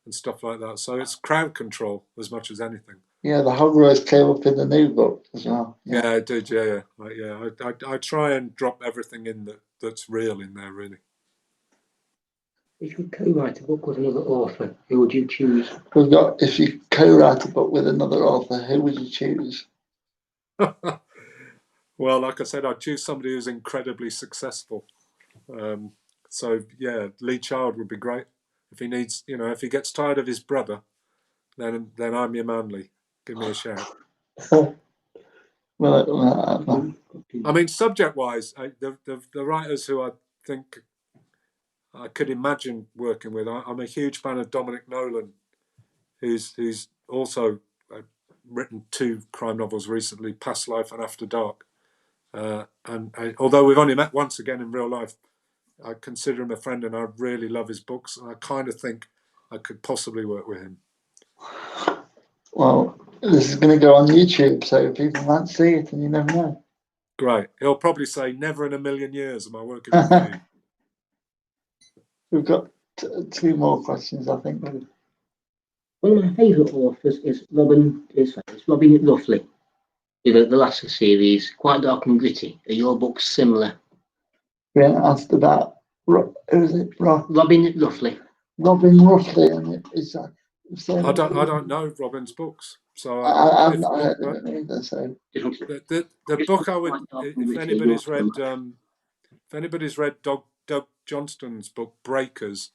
stuff like that. So it's crowd control as much as anything. Yeah, the hog roast came up in the new book as well. Yeah, I did. Yeah. I try and drop everything in that's real in there, really. If you co-write a book with another author, who would you choose? If you co-write a book with another author, who would you choose? Well, like I said, I'd choose somebody who's incredibly successful. So yeah, Lee Child would be great. If he needs, if he gets tired of his brother, then I'm your man, Lee. Give me a shout. I mean, subject-wise, the writers who I think I could imagine working with, I'm a huge fan of Dominic Nolan, who's also written 2 crime novels recently, Past Life and After Dark. And although we've only met once again in real life, I consider him a friend, and I really love his books. And I kind of think I could possibly work with him. Well, this is going to go on YouTube, so people might see it, and you never know. Great. He'll probably say, "Never in a million years am I working with you." We've got two more questions, I think. One of my favourite authors is Robin Ruffley. The last series, quite dark and gritty. Are your books similar? We asked about who is it? Robin Ruffley. Robin Ruffley, and is that? I don't know Robin's books, so I've not heard of it either. So the book I would, if anybody's read Doug Johnston's book Breakers,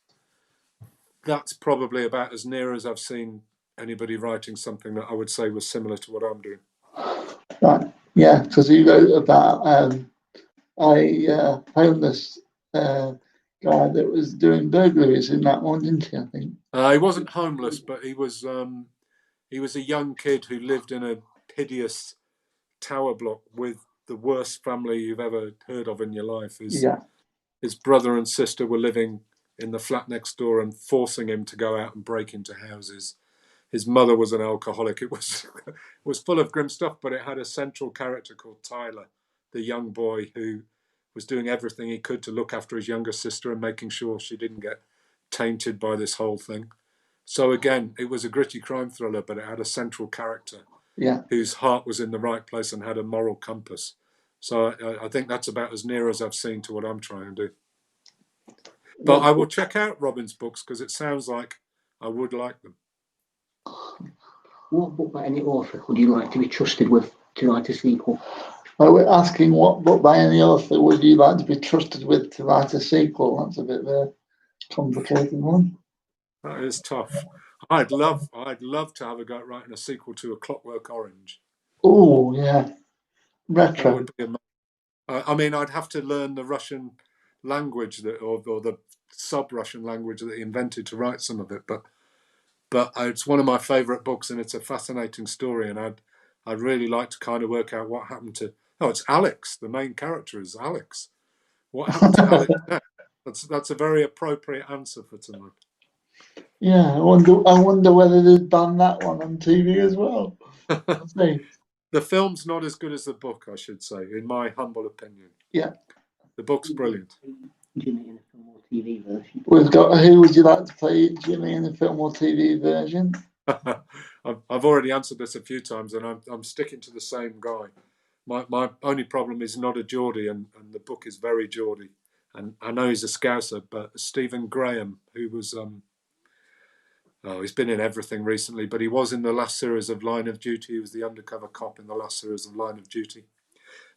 that's probably about as near as I've seen anybody writing something that I would say was similar to what I'm doing. Right, yeah, because he wrote about a homeless guy that was doing burglaries in that one, didn't he? I think he wasn't homeless, but he was a young kid who lived in a hideous tower block with the worst family you've ever heard of in your life. His brother and sister were living in the flat next door and forcing him to go out and break into houses. His mother was an alcoholic. It was full of grim stuff, but it had a central character called Tyler, the young boy who was doing everything he could to look after his younger sister and making sure she didn't get tainted by this whole thing. So again, it was a gritty crime thriller, but it had a central character whose heart was in the right place and had a moral compass. So I think that's about as near as I've seen to what I'm trying to do. But I will check out Robin's books because it sounds like I would like them. What book by any author would you like to be trusted with to write a sequel? Well, we're asking what book by any author would you like to be trusted with to write a sequel? That's a bit of a complicated one. That is tough. I'd love to have a go at writing a sequel to A Clockwork Orange. Oh yeah, retro. That would be amazing. I mean, I'd have to learn the Russian language or the sub-Russian language that he invented to write some of it. But it's one of my favourite books, and it's a fascinating story. And I'd really like to kind of work out what happened to. Oh, it's Alex. The main character is Alex. What happened to Alex next? That's a very appropriate answer for tonight. Yeah, I wonder whether they'd ban that one on TV as well. The film's not as good as the book, I should say, in my humble opinion. Yeah. The book's brilliant. Jimmy in a film or TV version. We've got who would you like to play Jimmy in a film or TV version? I've already answered this a few times, and I'm sticking to the same guy. My only problem is not a Geordie, and the book is very Geordie. And I know he's a Scouser, but Stephen Graham, who was he's been in everything recently, but he was in the last series of Line of Duty. He was the undercover cop in the last series of Line of Duty.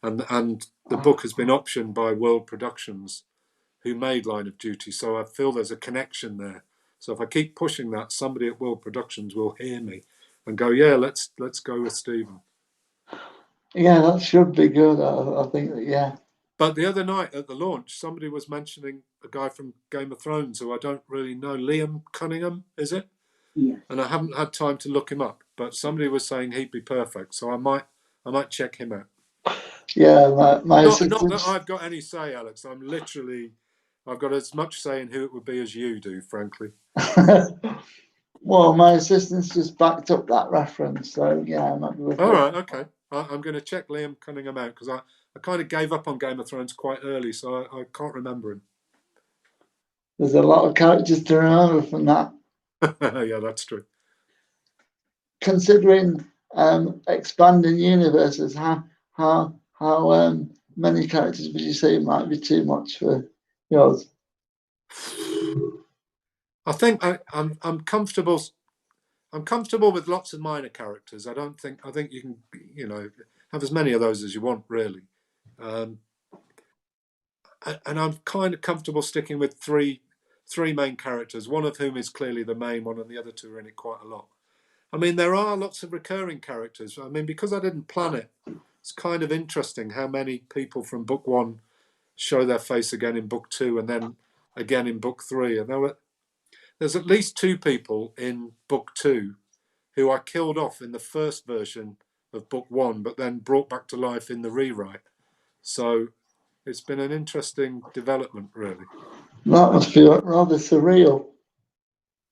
And the book has been optioned by World Productions, who made Line of Duty. So I feel there's a connection there. So if I keep pushing that, somebody at World Productions will hear me and go, yeah, let's go with Stephen. Yeah, that should be good. I think that, yeah. But the other night at the launch, somebody was mentioning a guy from Game of Thrones who I don't really know. Liam Cunningham, is it? Yes. And I haven't had time to look him up, but somebody was saying he'd be perfect. So I might check him out. Yeah, my not that I've got any say, Alex. I've got as much say in who it would be as you do, frankly. Well, my assistant's just backed up that reference, so yeah, I might be with All right, okay. I'm going to check Liam Cunningham out because I kind of gave up on Game of Thrones quite early, so I can't remember him. There's a lot of characters to remember from that. Yeah, that's true. Considering expanding universes, how many characters would you say might be too much for yours? I think I'm comfortable. I'm comfortable with lots of minor characters. I think you can, have as many of those as you want, really. And I'm kind of comfortable sticking with three main characters, one of whom is clearly the main one, and the other two are in it quite a lot. I mean, there are lots of recurring characters. I mean, because I didn't plan it, it's kind of interesting how many people from book one show their face again in book two and then again in book three. And there's at least two people in book two who I killed off in the first version of book one, but then brought back to life in the rewrite. So it's been an interesting development, really. That must feel rather surreal.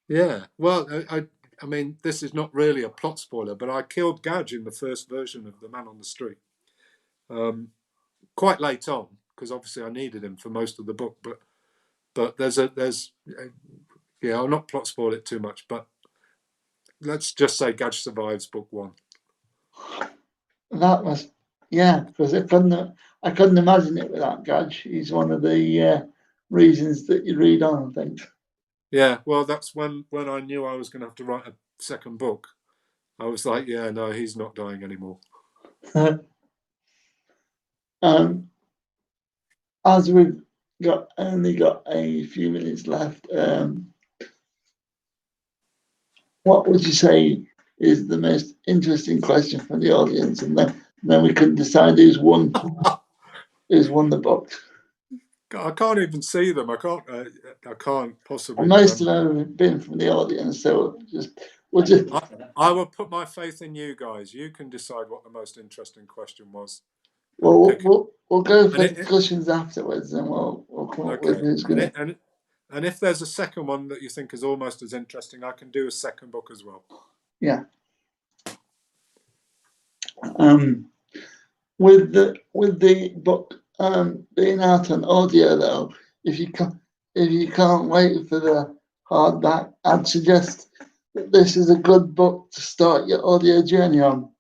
Yeah. Well, I mean, this is not really a plot spoiler, but I killed Gadge in the first version of The Man on the Street. Quite late on, because obviously I needed him for most of the book. But I'll not plot spoil it too much, but let's just say Gadge survives book 1. That was, because I couldn't imagine it without Gadge. He's one of the reasons that you read on, I think. Yeah, well, that's when I knew I was going to have to write a second book. I was like, yeah, no, he's not dying anymore. As we've only got a few minutes left, what would you say is the most interesting question from the audience, and then we can decide who's won the book. I can't even see them. I can't possibly. And most of them have been from the audience, so we'll just. I will put my faith in you guys. You can decide what the most interesting question was. Well, we'll go for discussions afterwards, and we'll come up with who's going to. And if there's a second one that you think is almost as interesting, I can do a second book as well. Yeah. With the book being out on audio, though, if you can't wait for the hardback, I'd suggest that this is a good book to start your audio journey on.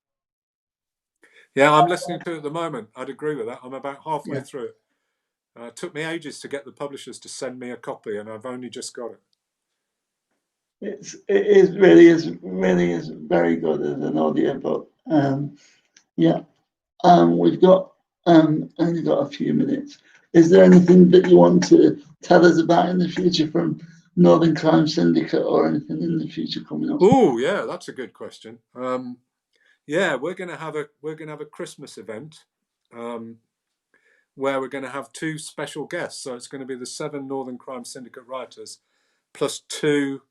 Yeah, I'm listening to it at the moment. I'd agree with that. I'm about halfway through it. It took me ages to get the publishers to send me a copy, and I've only just got it. It really is very good as an audio book. We've got only got a few minutes. Is there anything that you want to tell us about in the future from Northern Crime Syndicate, or anything in the future coming up? Oh, yeah, that's a good question. Yeah, we're going to have a Christmas event where we're going to have 2 special guests. So it's going to be the 7 Northern Crime Syndicate writers plus 2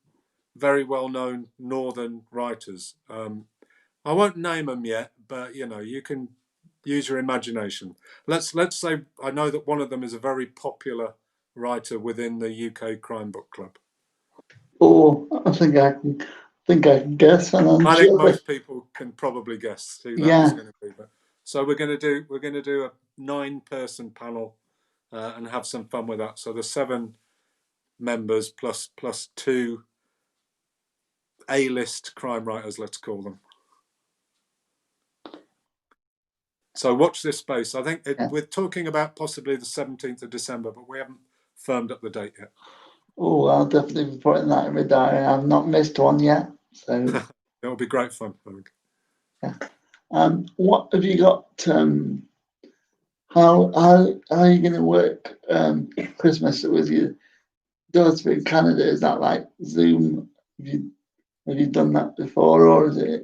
very well-known Northern writers. I won't name them yet, but you can use your imagination. Let's say I know that one of them is a very popular writer within the UK Crime Book Club. Oh, I think I can guess. And I think most people can probably guess who that is going to be. But, so we're going to do a 9-person panel and have some fun with that. So the 7 members plus 2 A-list crime writers, let's call them. So watch this space. I think we're talking about possibly the 17th of December, but we haven't firmed up the date yet. Oh, I'll definitely be putting that in my diary. I've not missed one yet, so it'll be great fun, I think. Yeah. What have you got? How are you going to work Christmas with your daughter in Canada? Is that like Zoom? Have you done that before, or is it?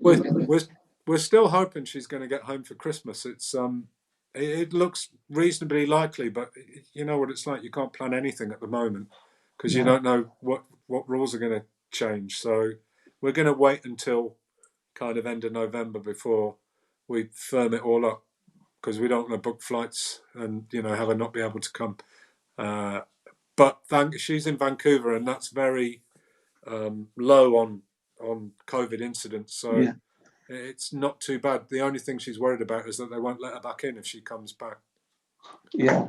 We're still hoping she's going to get home for Christmas. It looks reasonably likely, but you know what it's like. You can't plan anything at the moment because you don't know what rules are going to change. So we're going to wait until kind of end of November before we firm it all up, because we don't want to book flights and have her not be able to come. But she's in Vancouver, and that's very low on COVID incidents, so it's not too bad. The only thing she's worried about is that they won't let her back in if she comes back. Yeah,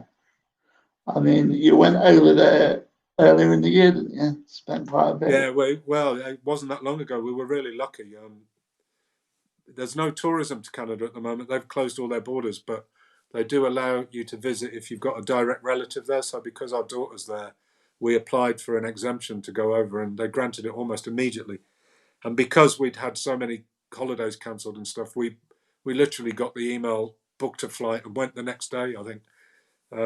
I mean, you went over there earlier in the year, didn't you? Spent quite a bit. Yeah, well, it wasn't that long ago. We were really lucky. There's no tourism to Canada at the moment. They've closed all their borders, but they do allow you to visit if you've got a direct relative there. So because our daughter's there, we applied for an exemption to go over, and they granted it almost immediately. And because we'd had so many holidays cancelled and stuff, we literally got the email, booked a flight, and went the next day, I think.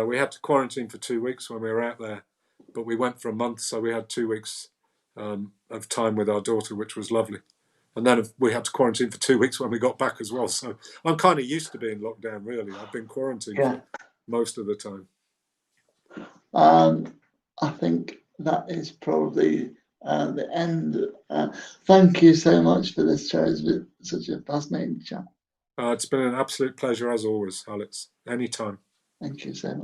We had to quarantine for 2 weeks when we were out there, but we went for a month, so we had 2 weeks of time with our daughter, which was lovely. And then we had to quarantine for 2 weeks when we got back as well. So I'm kind of used to being locked down, really. I've been quarantined for most of the time. I think that is probably the end. Thank you so much for this, Trevor. It's been such a fascinating chat. It's been an absolute pleasure as always, Alex. Anytime. Thank you so much.